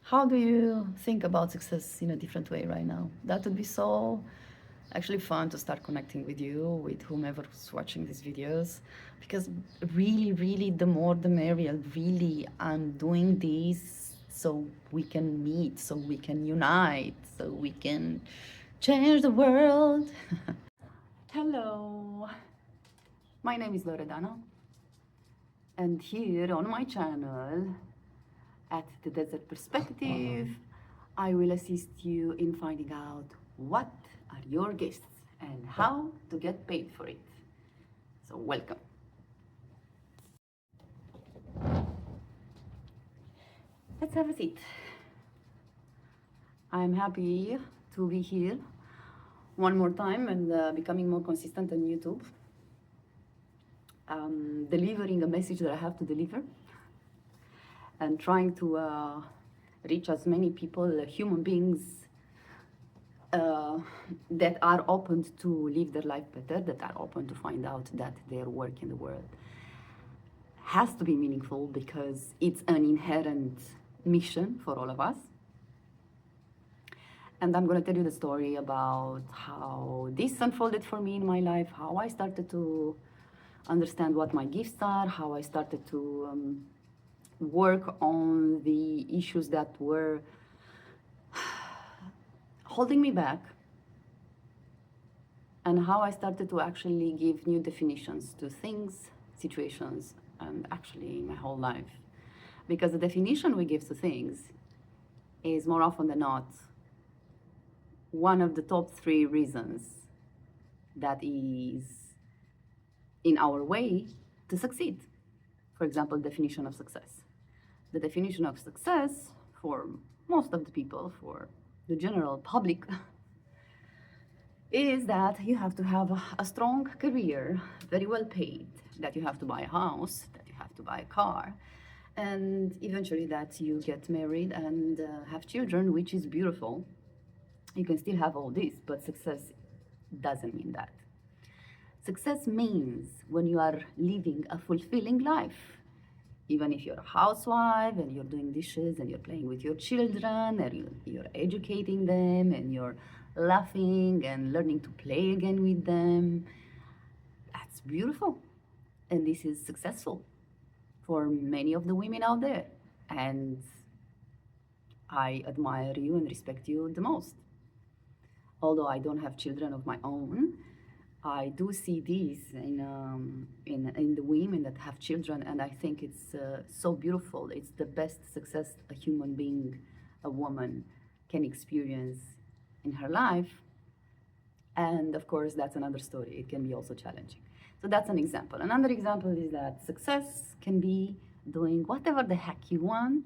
How do you think about success in a different way right now? That would be so actually fun to start connecting with you, with whomever's watching these videos, because really, really, the more the merrier. Really, I'm doing this so we can meet, so we can unite, so we can change the world. Hello, my name is Loredvana, and here on my channel at the Desert Perspective, I will assist you in finding out what are your gifts and how to get paid for it. So, welcome. Let's have a seat. I'm happy to be here one more time and becoming more consistent on YouTube, delivering a message that I have to deliver, and trying to reach as many people, human beings, that are open to live their life better, that are open to find out that their work in the world has to be meaningful because it's an inherent mission for all of us. And I'm going to tell you the story about how this unfolded for me in my life, how I started to understand what my gifts are, how I started to work on the issues that were holding me back, and how I started to actually give new definitions to things, situations, and actually my whole life. Because the definition we give to things is more often than not one of the top 3 reasons that is in our way to succeed. For example, definition of success. The definition of success for most of the people, for the general public, is that you have to have a strong career, very well paid, that you have to buy a house, that you have to buy a car, and eventually that you get married and have children, which is beautiful. You can still have all this, but success doesn't mean that. Success means when you are living a fulfilling life. Even if you're a housewife and you're doing dishes and you're playing with your children and you're educating them and you're laughing and learning to play again with them, that's beautiful. And this is successful for many of the women out there. And I admire you and respect you the most. Although I don't have children of my own, I do see these in the women that have children, and I think it's so beautiful. It's the best success a human being, a woman, can experience in her life. And of course, that's another story. It can be also challenging. So that's an example. Another example is that success can be doing whatever the heck you want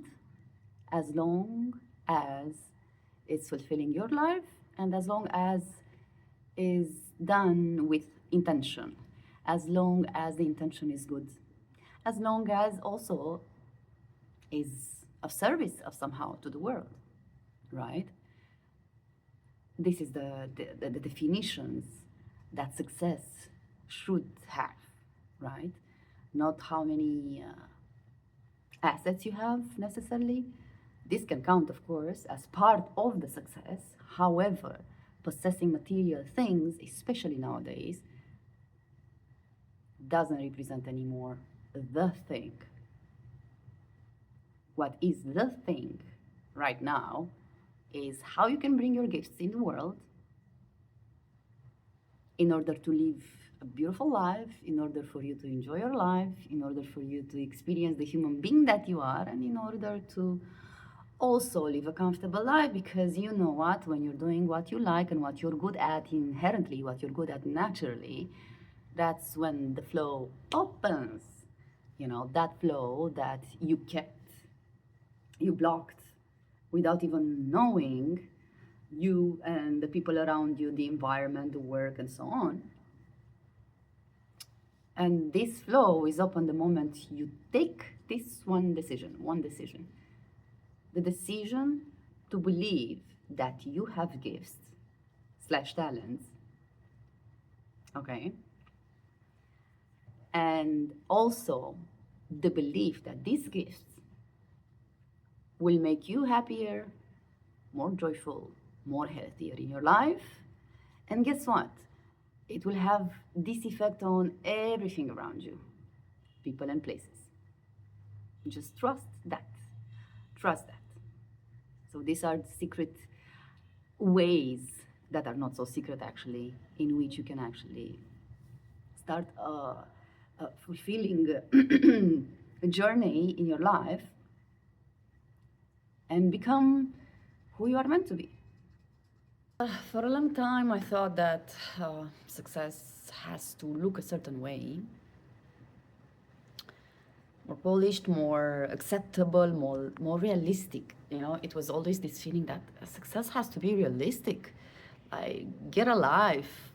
as long as it's fulfilling your life and as long as is done with intention, as long as the intention is good, as long as also is of service of somehow to the world, right? This is the definitions that success should have, right? Not how many assets you have necessarily. This can count, of course, as part of the success. However, possessing material things, especially nowadays, doesn't represent anymore the thing. What is the thing right now is how you can bring your gifts in the world in order to live a beautiful life, in order for you to enjoy your life, in order for you to experience the human being that you are, and in order to also live a comfortable life. Because you know what, when you're doing what you like and what you're good at inherently, what you're good at naturally, that's when the flow opens. You know, that flow that you kept, you blocked without even knowing, you and the people around you, the environment, the work, and so on. And this flow is open the moment you take this one decision, the decision to believe that you have gifts slash talents, okay? And also the belief that these gifts will make you happier, more joyful, more healthier in your life. And guess what? It will have this effect on everything around you, people and places. Just trust that. Trust that. So these are the secret ways that are not so secret actually, in which you can actually start a fulfilling journey in your life and become who you are meant to be. For a long time, I thought that success has to look a certain way, more polished, more acceptable, more realistic. You know, it was always this feeling that success has to be realistic. Like, get a life,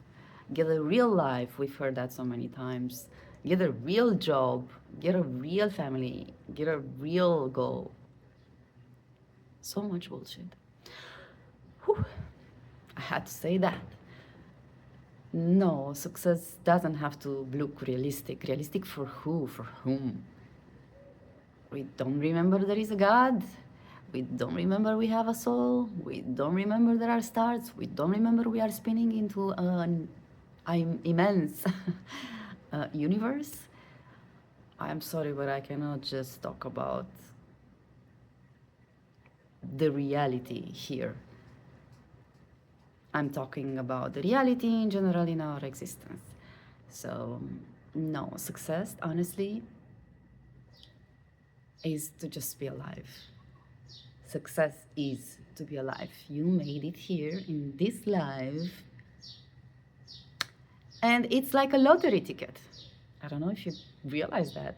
get a real life. We've heard that so many times. Get a real job, get a real family, get a real goal. So much bullshit. Whew. I had to say that. No, success doesn't have to look realistic. Realistic for who? For whom? We don't remember there is a God. We don't remember we have a soul. We don't remember there are stars. We don't remember we are spinning into an immense universe. I'm sorry, but I cannot just talk about the reality here. I'm talking about the reality in general in our existence. So, no, success, honestly, is to just be alive. Success is to be alive. You made it here in this life. And it's like a lottery ticket. I don't know if you realize that.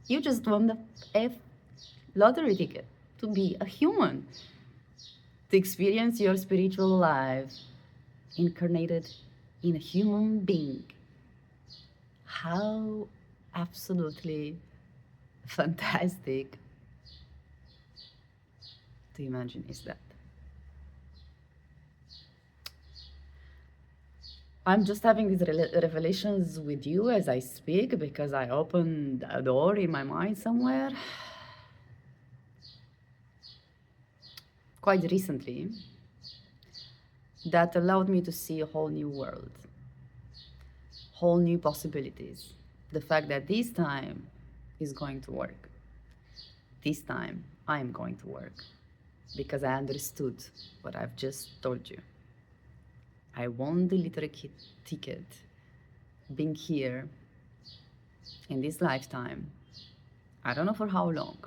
You just won the lottery ticket to be a human, to experience your spiritual life incarnated in a human being. How absolutely fantastic to imagine is that? I'm just having these revelations with you as I speak because I opened a door in my mind somewhere quite recently that allowed me to see a whole new world, whole new possibilities. The fact that this time is going to work. This time I am going to work because I understood what I've just told you. I won the lottery ticket being here in this lifetime. I don't know for how long.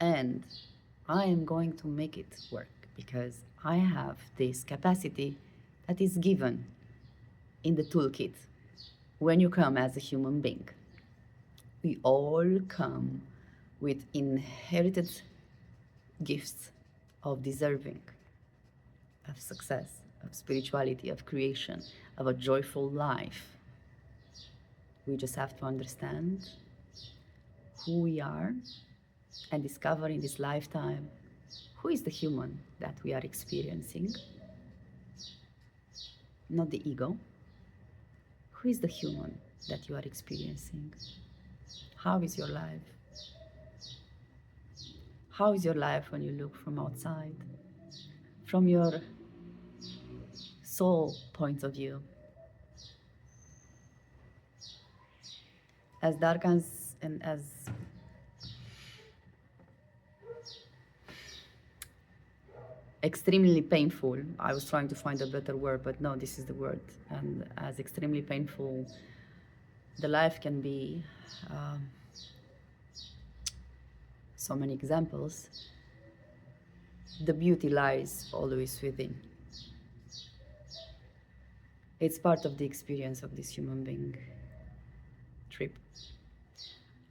And I am going to make it work because I have this capacity that is given in the toolkit when you come as a human being. We all come with inherited gifts of deserving, of success, of spirituality, of creation, of a joyful life. We just have to understand who we are and discover in this lifetime who is the human that we are experiencing, not the ego. Who is the human that you are experiencing? How is your life? How is your life when you look from outside, from your soul point of view? As dark as and as extremely painful, I was trying to find a better word, but no, this is the word. And as extremely painful the life can be, so many examples, the beauty lies always within. It's part of the experience of this human being trip.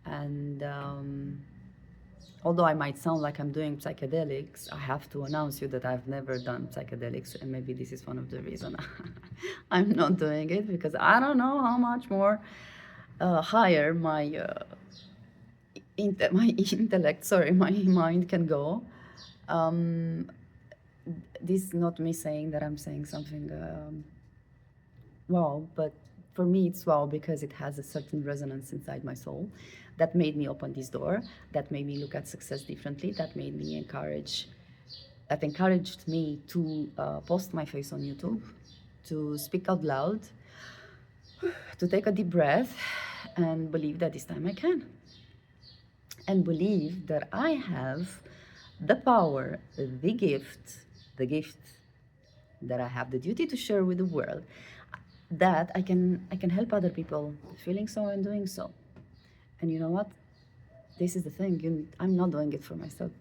And although I might sound like I'm doing psychedelics, I have to announce you that I've never done psychedelics, and maybe this is one of the reasons I'm not doing it, because I don't know how much more higher my intellect, sorry, my mind can go. This is not me saying that I'm saying something wow, but For me, it's wow because it has a certain resonance inside my soul that made me open this door, that made me look at success differently, that encouraged me to post my face on YouTube, to speak out loud, to take a deep breath, and believe that this time I can. And believe that I have the power, the gift that I have the duty to share with the world, that I can help other people feeling so and doing so. And you know what? This is the thing. I'm not doing it for myself.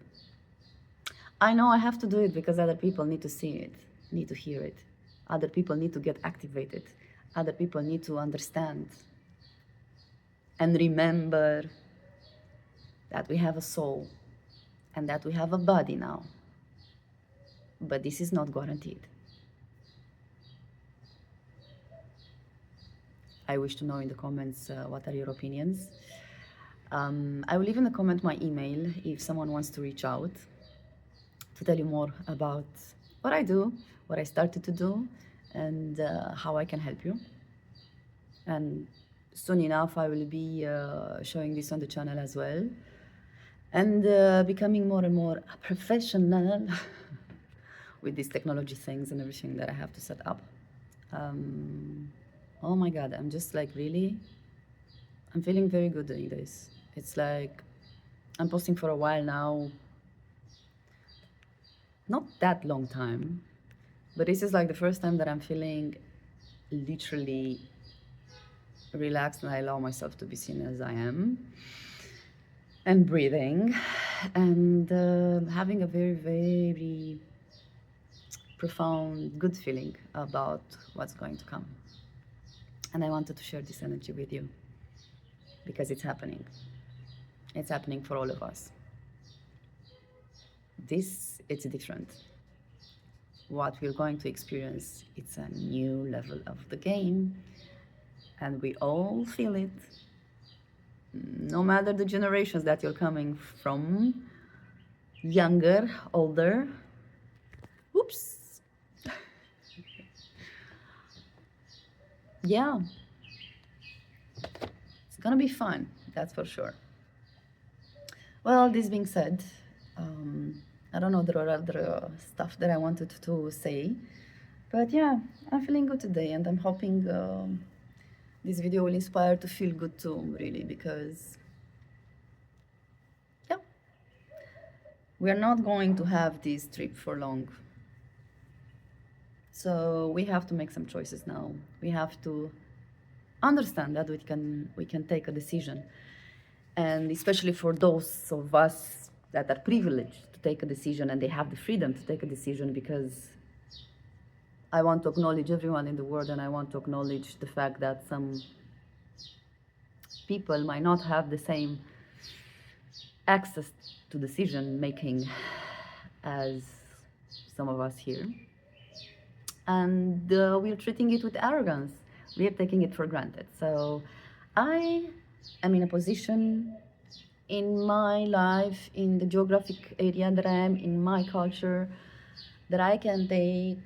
I know I have to do it because other people need to see it, need to hear it. Other people need to get activated. Other people need to understand and remember that we have a soul and that we have a body now. But this is not guaranteed. I wish to know in the comments what are your opinions. I will leave in the comment my email if someone wants to reach out to tell you more about what I do, what I started to do, and how I can help you. And soon enough, I will be showing this on the channel as well, and becoming more and more professional with these technology things and everything that I have to set up. Oh my God, I'm just like really, I'm feeling very good doing this. It's like I'm posting for a while now, not that long time, but this is like the first time that I'm feeling literally relaxed and I allow myself to be seen as I am, and breathing, and having a very, very profound, good feeling about what's going to come. And I wanted to share this energy with you because it's happening. It's happening for all of us. It's different. What we're going to experience, it's a new level of the game, and we all feel it. No matter the generations that you're coming from, younger, older. Oops. Yeah. It's gonna be fun, that's for sure. Well, this being said, I don't know, there are other stuff that I wanted to say, but yeah, I'm feeling good today, and I'm hoping this video will inspire to feel good too, really, because yeah, we're not going to have this trip for long. So we have to make some choices now. We have to understand that we can take a decision, and especially for those of us that are privileged to take a decision and they have the freedom to take a decision, because I want to acknowledge everyone in the world, and I want to acknowledge the fact that some people might not have the same access to decision making as some of us here, and we're treating it with arrogance. We are taking it for granted. So I am in a position in my life, in the geographic area that I am, in my culture, that I can take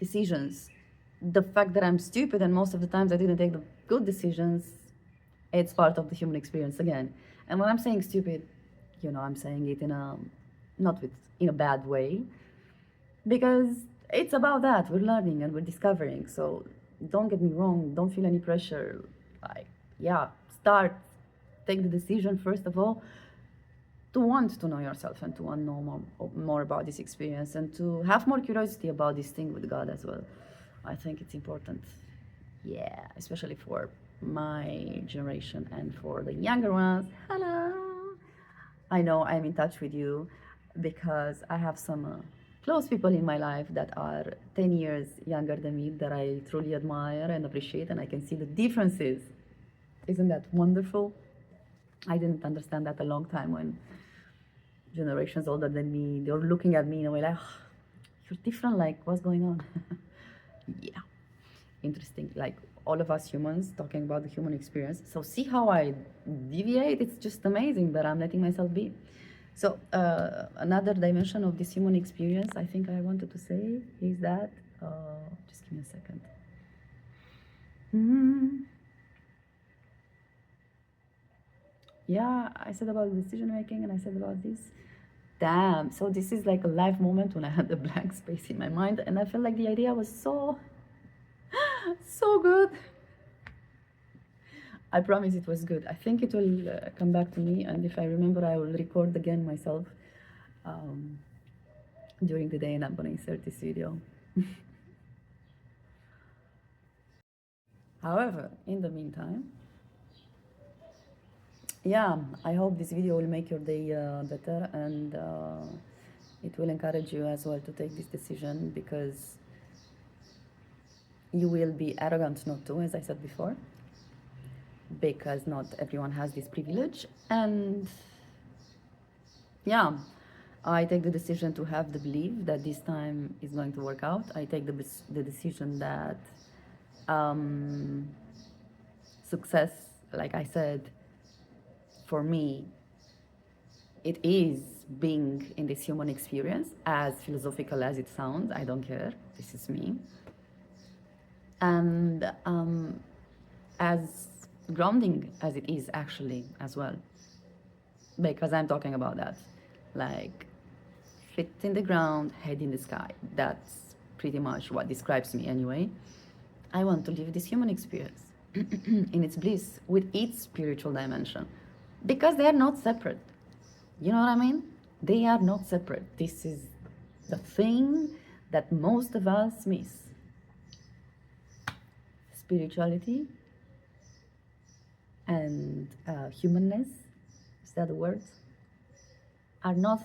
decisions. The fact that I'm stupid and most of the times I didn't take the good decisions, it's part of the human experience again. And when I'm saying stupid, I'm saying it in a bad way, because it's about that. We're learning and we're discovering. So don't get me wrong, don't feel any pressure. Take the decision first of all to want to know yourself and to want to know more about this experience, and to have more curiosity about this thing with God as well. I think it's important, yeah, especially for my generation and for the younger ones. Hello. I know I'm in touch with you because I have some close people in my life that are 10 years younger than me that I truly admire and appreciate, and I can see the differences. Isn't that wonderful? I didn't understand that a long time when generations older than me, they were looking at me in a way like, "Oh, you're different, like what's going on?" Yeah, interesting. Like all of us humans talking about the human experience. So see how I deviate? It's just amazing, but I'm letting myself be. So another dimension of this human experience I think I wanted to say is that, just give me a second. Mm. Yeah, I said about decision making and I said about this. Damn, so this is like a live moment when I had a blank space in my mind and I felt like the idea was so good. I promise it was good. I think it will come back to me, and if I remember, I will record again myself um, during the day, and I'm gonna insert this video. However, in the meantime, yeah, I hope this video will make your day better, and it will encourage you as well to take this decision because you will be arrogant not to, as I said before, because not everyone has this privilege, and yeah, I take the decision to have the belief that this time is going to work out. I take the decision that success, like I said, for me, it is being in this human experience, as philosophical as it sounds. I don't care. This is me. And as grounding as it is, actually, as well. Because I'm talking about that. Like, feet in the ground, head in the sky. That's pretty much what describes me anyway. I want to live this human experience in its bliss with its spiritual dimension because they are not separate. You know what I mean? They are not separate. This is the thing that most of us miss. Spirituality and humanness, is that the word? Are not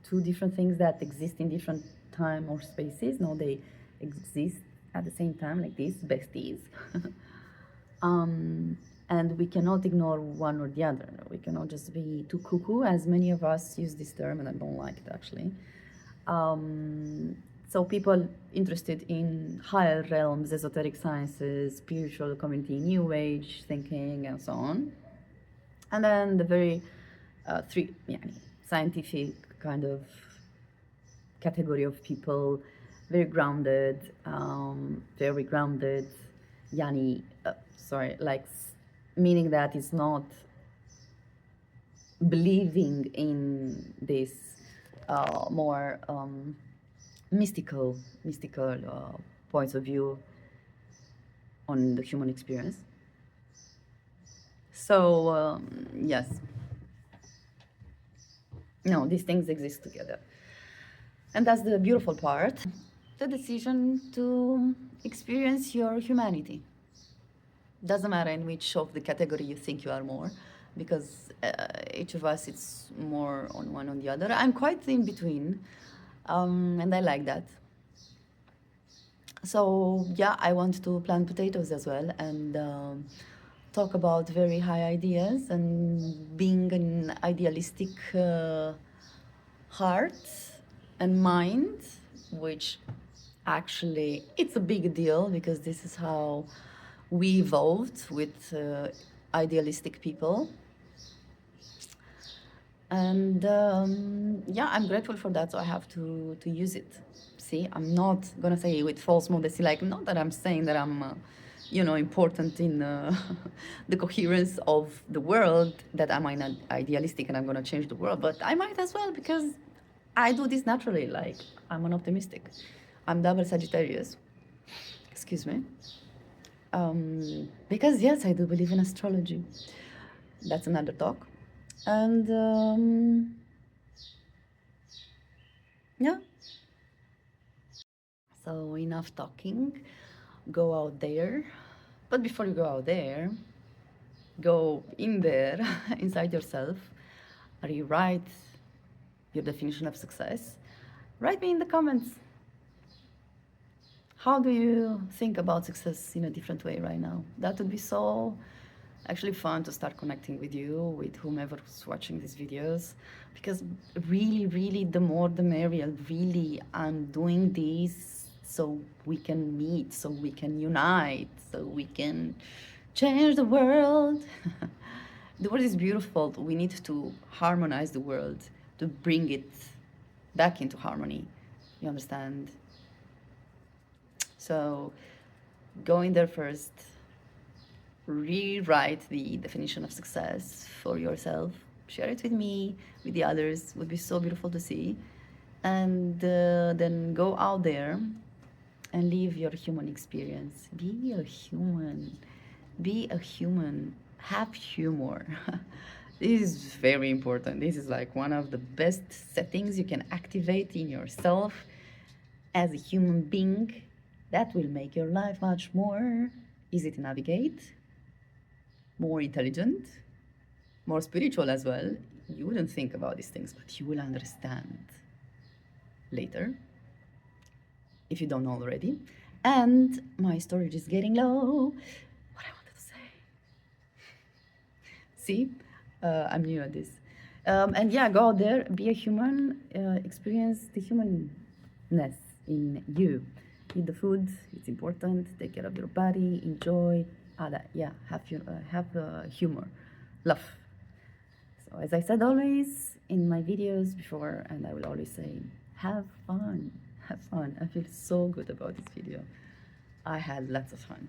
two different things that exist in different time or spaces. No, they exist at the same time, like these besties. And we cannot ignore one or the other. We cannot just be too cuckoo, as many of us use this term, and I don't like it actually. So people interested in higher realms, esoteric sciences, spiritual community, new age thinking, and so on. And then the very scientific kind of category of people, very grounded, yani, meaning that it's not believing in this more mystical points of view on the human experience. So yes, no, these things exist together, and that's the beautiful part. The decision to experience your humanity. Doesn't matter in which of the category you think you are more, because each of us it's more on one or the other. I'm quite in between, and I like that. So yeah, I want to plant potatoes as well and talk about very high ideas and being an idealistic heart and mind, which actually it's a big deal because this is how we evolved with idealistic people. And yeah, I'm grateful for that, so I have to use it. See, I'm not gonna say with false modesty, like, not that I'm saying that I'm important in the coherence of the world, that I'm an idealistic and I'm gonna change the world, but I might as well, because I do this naturally. Like, I'm an optimistic. I'm double Sagittarius, excuse me. Because yes, I do believe in astrology. That's another talk. And yeah. So enough talking. Go out there. But before you go out there, go in there, inside yourself. Rewrite your definition of success. Write me in the comments. How do you think about success in a different way right now? That would be so actually fun to start connecting with you, with whomever's watching these videos, because really, the more the merrier. Really, I'm doing this so we can meet, so we can unite, so we can change the world. The world is beautiful. We need to harmonize the world to bring it back into harmony. You understand? So go in there first, rewrite the definition of success for yourself. Share it with me, with the others. It would be so beautiful to see. And then go out there and live your human experience. Be a human. Be a human. Have humor. This is very important. This is like one of the best settings you can activate in yourself as a human being. That will make your life much more easy to navigate, more intelligent, more spiritual as well. You wouldn't think about these things, but you will understand later if you don't know already. And my storage is getting low. What I wanted to say. See, I'm new at this. And yeah, go out there, be a human, experience the humanness in you. Eat the food, it's important. Take care of your body, enjoy. Yeah, have humor, love. So as I said always in my videos before, and I will always say, have fun, have fun. I feel so good about this video. I had lots of fun.